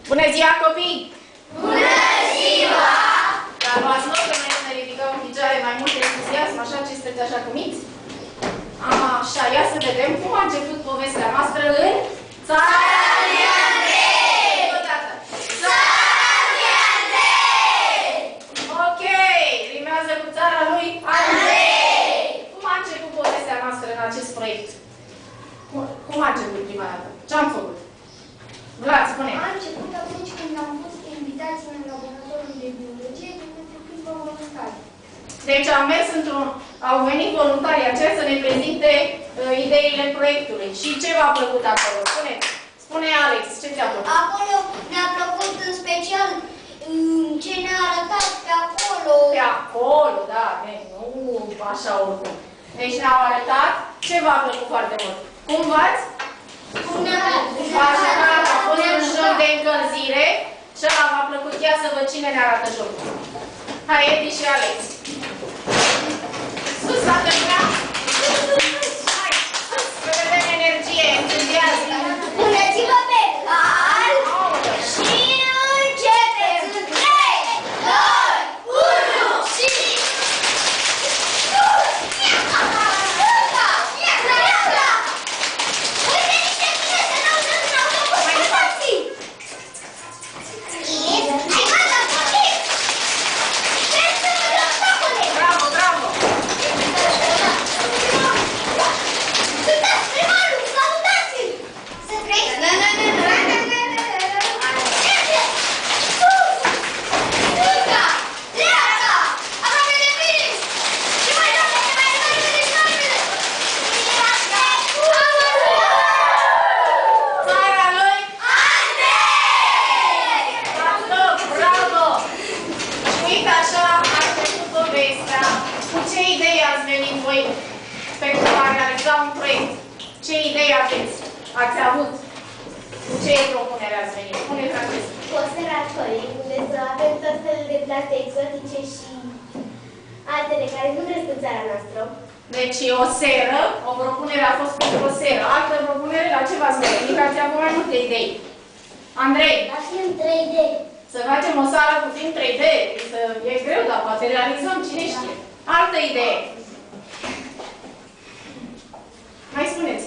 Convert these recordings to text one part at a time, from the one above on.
Bună ziua, copii! Bună ziua! Dar v-ați luat că noi să ne ridicăm în picioare mai mult entuziasm, așa ce sunteți așa cumiți? Așa, ia să vedem cum a început povestea noastră în țara lui Andrei! Odată! Țara lui Andrei! Ok, rimează cu țara lui Andrei! Cum a început povestea noastră în acest proiect? Cum a început prima dată? Ce-am făcut? Vlad, spune! A început atunci când am fost invitați în laboratorul de biologie de către câțiva voluntari. Deci au venit voluntarii aceia să ne prezinte ideile proiectului. Și ce v-a plăcut acolo? Spune Alex, ce ți-a plăcut? Acolo ne-a plăcut în special ce ne-a arătat pe acolo. Pe acolo, da, nu așa oricum. Deci ne-au arătat ce v-a plăcut foarte mult. Cum v-ați? A fost un joc de încălzire și ăla v-a plăcut. Ia să văd cine ne arată jocul. Hai, Edi și Alex. Sus, toată lumea! Hai, sus, să vedem energie, entuziasm. Puneți-vă pe cal și începeți în 3, 2, 1 și... Bravo, bravo! Țara lui Bravo, bravo! Și uite așa a început povestea. Cu ce idei ați venit voi pentru a realiza un proiect? Ce idei ați avut? Cu ce propunere ați venit? Puneți acest. Conservatorii, unde să avem tot felul de plante exotice și altele care nu cresc în țara noastră. Deci o seră, o propunere a fost pentru o seră. Altă propunere, la ce v-ați gândit? Că ați avut mai multe idei. Andrei, La film 3D. să facem o sală cu film 3D. E greu, dar poate realizăm, cine știe. Altă idee. Mai spuneți.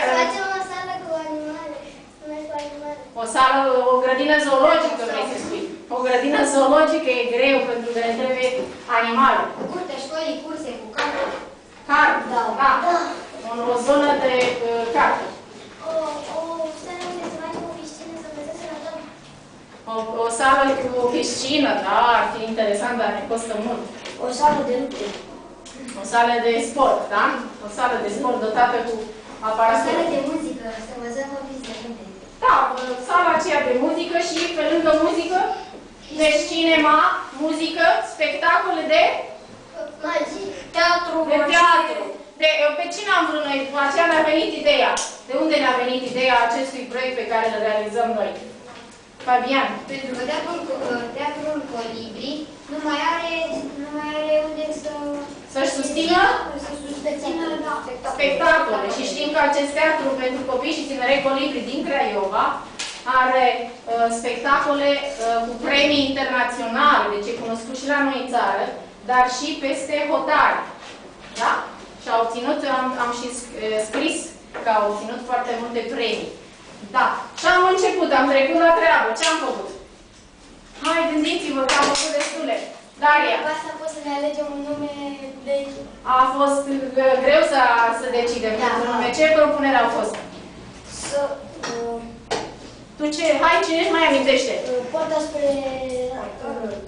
Să facem o sală cu animale. Cu animale. O sală, o grădină zoologică, vrei să spui. O grădină zoologică e greu pentru că ne trebuie animale. Curtea școlii, curse cu carte. Carte, Da. O zonă de carte. O sală unde să facem o piscină, să învățăm să nadăm. O sală cu o piscină, da, ar fi interesant, dar ne costă mult. O sală de lupte. O sală de sport, da? O sală de sport dotată cu O aparatură. sală de muzică, să învățăm copiii să cânte. Da, sala aceea de muzică și pe lângă muzică, deci cinema, muzică, spectacole de Teatru. teatru. Pe cine am vrut noi? După aceea ne-a venit ideea. De unde ne-a venit ideea acestui proiect pe care îl realizăm noi? Fabian. Pentru că teatrul Colibri nu mai are unde Să-și susțină spectacole. Și știm că acest teatru pentru copii și tineret Colibri din Craiova are spectacole cu premii internaționale, deci e cunoscut și la noi în țară, dar și peste hotari. Da? Și au obținut, am și scris că au obținut foarte multe premii. Da. Și am început, am trecut la treabă. Ce am făcut? Hai, gândiți-vă că am făcut destule. Daria. Asta a fost să ne alegem un nume de... A fost greu să decidem pentru nume. Ce propuneri au fost? Tu ce? Hai, cine își mai amintește? Porta spre...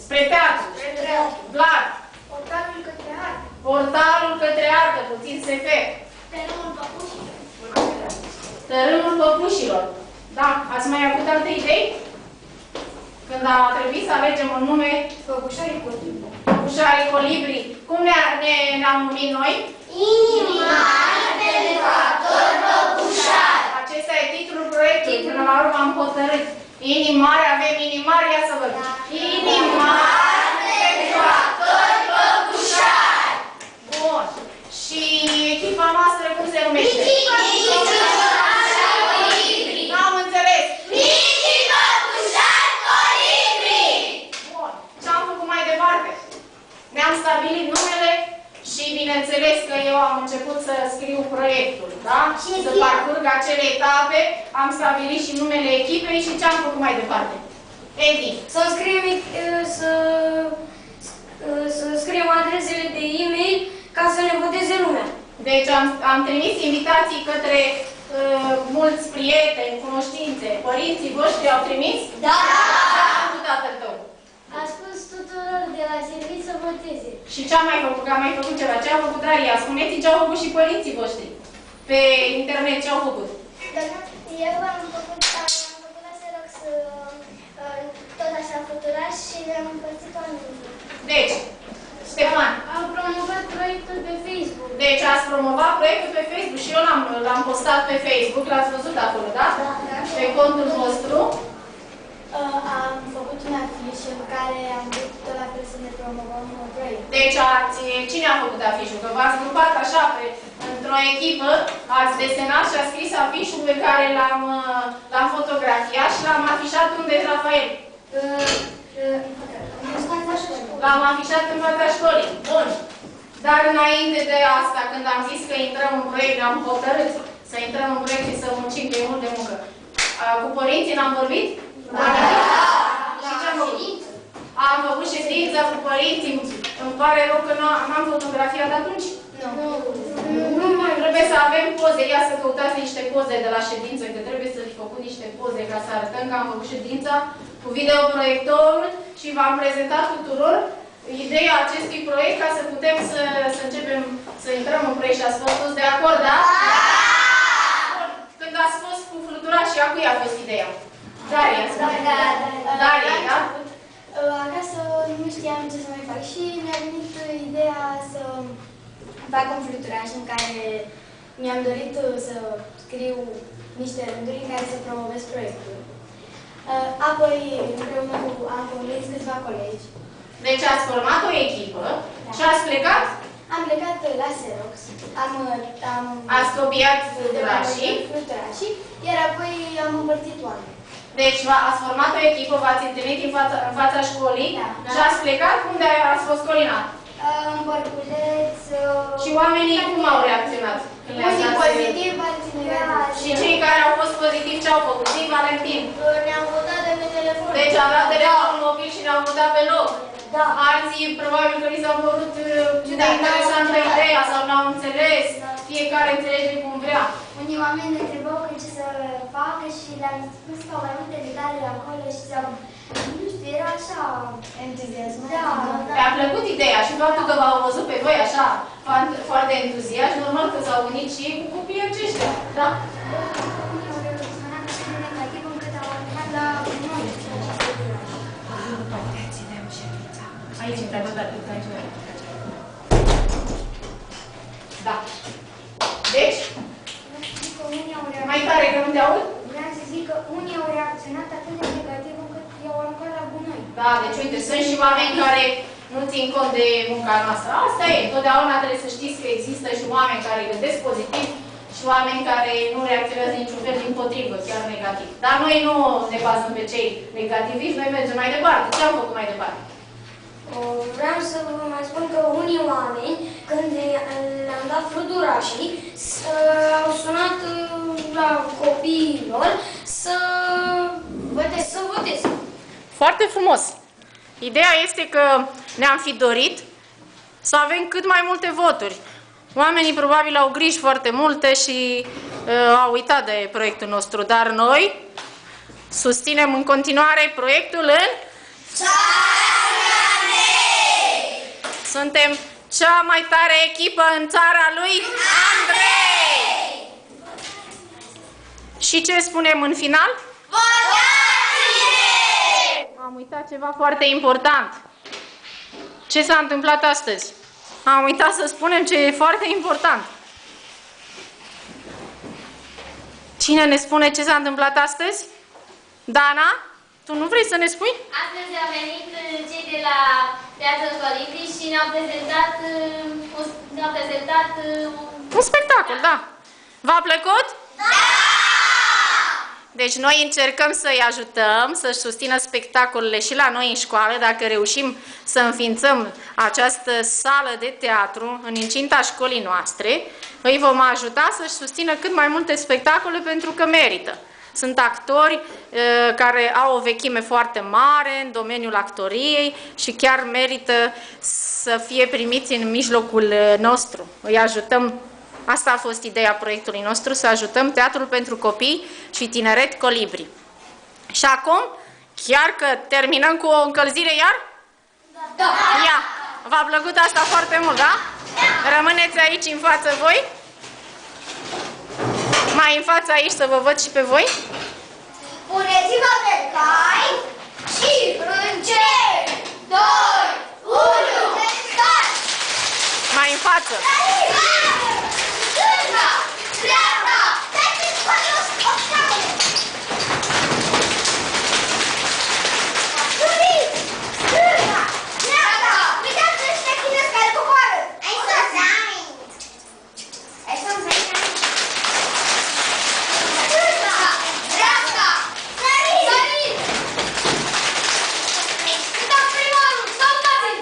Spre teatru. Vlad. Portalul către artă. Portalul către artă, puțin SF. Tărâmul păpușilor. Tărâmul păpușilor. Da, ați mai avut alte idei? Când a trebuit să alegem un nume, Păpușarii Colibri. Păpușarii Colibri. Cum ne-am numit noi? Inimari pentru păpușari. Acesta e titlul proiectului. Până la urmă am hotărât. Inimari, avem inimari, ia să văd. Inimari pentru păpușari. Bun. Și echipa noastră cum se numește? N-am înțeles. Mici păpușari parcurg acele etape, am stabilit și numele echipei și ce am făcut mai departe. Edi. Să scriem adresele de e-mail ca să ne voteze lumea. Deci am trimis invitații către mulți prieteni, cunoștințe. Părinții voștri au trimis? Da! Ce a făcut tatăl tău? A spus tuturor de la serviciu să voteze. Și ce a mai făcut? Că a mai făcut ceva. Ce a făcut Daria? Spuneți ce au făcut și părinții voștri. Pe internet ce au făcut? Eu am făcut la Xerox tot așa făturaș și le-am împărțit oamenii. Deci, Ștefan. Am promovat proiectul pe Facebook. Deci ați promovat proiectul pe Facebook și eu l-am postat pe Facebook, l-ați văzut acolo, da? Da. Pe contul vostru. Am făcut un afiș în care am vrut tot la fel să ne promovăm proiect. Deci cine a făcut afișul? Că v-ați grupat așa într-o echipă, ați desenat și ați scris afișul pe care l-am fotografiat și l-am afișat unde, Rafael? L-am afișat în fața școlii. Bun. Dar înainte de asta, când am zis că intrăm în proiect, am hotărât să intrăm în proiect și să muncim pe mult de muncă. Cu părinții n-am vorbit? Da. Și ce am făcut? Am făcut ședință cu părinții. Îmi pare rău că n-am fotografiat atunci. Nu. Trebuie să avem poze. Ia să căutați niște poze de la ședință, că trebuie să fi făcut niște poze ca să arătăm că am făcut ședința cu videoproiectorul și v-am prezentat tuturor ideea acestui proiect ca să putem să începem să intrăm în proiect și ați fost toți de acord, da? Când ați fost cu fluturașii, a cui a fost ideea? Daria, spune. Daria, da? Acasă nu știam ce să mai fac și mi-a venit ideea să fac un fluturaș în care mi-am dorit să scriu niște rânduri în care să promovez proiectul. Apoi, împreună am convins câțiva colegi. Deci ați format o echipă și ați plecat? Am plecat la Xerox. Ați copiat fluturașii? Iar apoi am împărțit oameni. Deci ați format o echipă, v-ați întâlnit în fața școlii și ați plecat? Unde ați fost colinat? În Bărculeț. Și oamenii cum au reacționat? Unii pozitiv, alții negativ. Și cei care au fost pozitivi ce au făcut? Zi, Valentin. Ne-au votat de pe telefon. Deci aveau telefon mobil și ne-au votat pe loc. Da. Alții probabil că li s-au părut de interesantă ideea sau n-au înțeles. Fiecare înțelege cum vrea. Unii oameni ne întrebau ce să facă și le-am spus că au mai multe detalii acolo și nu știu, era așa entuziasm. Da. Mi-a plăcut ideea și faptul că v-au văzut pe voi așa foarte entuziaști, normal că s-au unit și ei cu copiii aceștia. Da? Unii au reacționat și de negativ încât au arrivat la noi. Aici, întreabă, da. Deci? Mai tare, că nu te aud? Vreau să zic că unii au reacționat atât de negativ încât i-au aruncat la gunoi. Da, deci uite, sunt și oameni care nu țin cont de munca noastră. Asta e, totdeauna trebuie să știți că există și oameni care gândesc pozitiv și oameni care nu reacționează niciun fel, dimpotrivă, chiar negativ. Dar noi nu ne bazăm pe cei negativi, noi mergem mai departe. Ce am făcut mai departe? Vreau să vă mai spun că unii oameni, când le-am dat fluturașii, au sunat la copiilor să voteze. Foarte frumos! Ideea este că ne-am fi dorit să avem cât mai multe voturi. Oamenii probabil au griji foarte multe și au uitat de proiectul nostru, dar noi susținem în continuare proiectul în... Suntem cea mai tare echipă în țara lui Andrei! Și ce spunem în final? Votați-ne! Am uitat ceva foarte important. Ce s-a întâmplat astăzi? Am uitat să spunem ce e foarte important. Cine ne spune ce s-a întâmplat astăzi? Dana? Tu nu vrei să ne spui? Astăzi au venit cei de la Teatrul Colibri și ne-au prezentat un spectacol, da. V-a plăcut? Da! Deci noi încercăm să-i ajutăm să-și susțină spectacolele și la noi în școală, dacă reușim să înființăm această sală de teatru în incinta școlii noastre, îi vom ajuta să-și susțină cât mai multe spectacole pentru că merită. Sunt actori care au o vechime foarte mare în domeniul actoriei și chiar merită să fie primiți în mijlocul nostru. Îi ajutăm. Asta a fost ideea proiectului nostru, să ajutăm Teatrul pentru Copii și Tineret Colibri. Și acum, chiar că terminăm cu o încălzire iar? Da! Ia! V-a plăcut asta foarte mult, da? Rămâneți aici în față voi? Mai în față aici să vă văd și pe voi? Puneți-vă pe cai și încep! 2, 1, start! Mai în față! Stânga! Dreapta! Treceți pe jos obstacole! Săriți! Stânga! Dreapta! Uitați ăștia chinezi care coboară! Ai să zaint! Ai să zaint! Stânga! Dreapta! Săriți! Săriți! Uitați primarul! Salutați-l!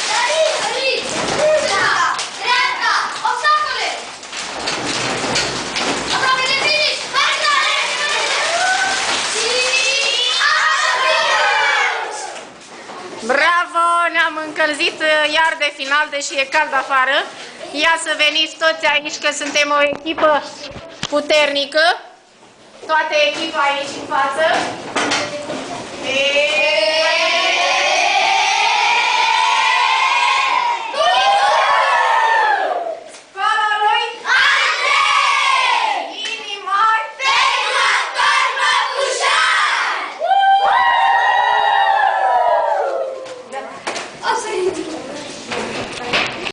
Săriți! Stânga! Dreapta! Obstacole! Aproape de finish! Hai să și ajuns! Bravo! Ne-am încălzit iar de final, deși e cald afară. Ia să veniți toți aici, că suntem o echipă puternică. Toată echipa aici în față.